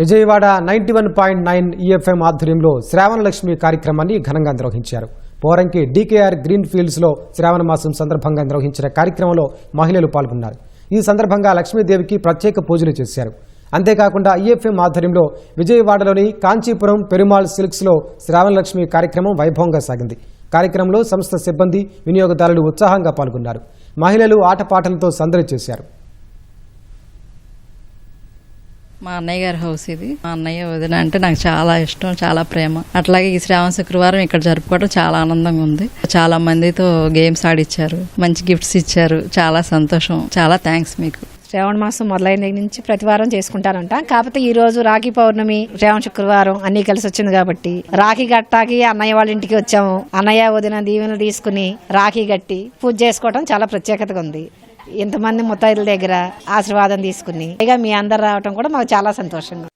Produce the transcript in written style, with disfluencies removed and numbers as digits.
విజయవాడ 91.9 ఈఎఫ్ఎం ఆధ్వర్యంలో శ్రావణలక్ష్మి కార్యక్రమాన్ని ఘనంగా నిర్వహించారు. పోరంకి డీకేఆర్ గ్రీన్ ఫీల్డ్స్లో శ్రావణ మాసం సందర్భంగా నిర్వహించిన కార్యక్రమంలో మహిళలు పాల్గొన్నారు. ఈ సందర్భంగా లక్ష్మీదేవికి ప్రత్యేక పూజలు చేశారు. అంతేకాకుండా ఈఎఫ్ఎం ఆధ్వర్యంలో విజయవాడలోని కాంచీపురం పెరుమాళ్ సిల్క్స్లో శ్రావణలక్ష్మి కార్యక్రమం వైభవంగా సాగింది. కార్యక్రమంలో సంస్థ సిబ్బంది, వినియోగదారులు ఉత్సాహంగా పాల్గొన్నారు. మహిళలు ఆటపాటలతో సందడి చేశారు. మా అన్నయ్య గారి హౌస్ ఇది. మా అన్నయ్య వదిన అంటే నాకు చాలా ఇష్టం, చాలా ప్రేమ. అట్లాగే ఈ శ్రావణ శుక్రవారం ఇక్కడ జరుపుకోవడం చాలా ఆనందంగా ఉంది. చాలా మందితో గేమ్స్ ఆడిచ్చారు, మంచి గిఫ్ట్స్ ఇచ్చారు. చాలా సంతోషం. చాలా థ్యాంక్స్ మీకు. శ్రావణ మాసం మొదలైన దగ్గర నుంచి ప్రతి వారం చేసుకుంటారంట. కాకపోతే ఈ రోజు రాఖీ పౌర్ణమి, శ్రావణ శుక్రవారం అన్ని కలిసి వచ్చింది కాబట్టి రాఖీ గట్టాకి అన్నయ్య వాళ్ళ ఇంటికి వచ్చాము. అన్నయ్య వదిన దీవెనలు తీసుకుని రాఖీ గట్టి పూజ చేసుకోవడం చాలా ప్రత్యేకతగా ఉంది. ఇంతమంది ముత్తైదుల దగ్గర ఆశీర్వాదం తీసుకుని ఇక మీ అందరు రావటం కూడా మాకు చాలా సంతోషంగా ఉంది.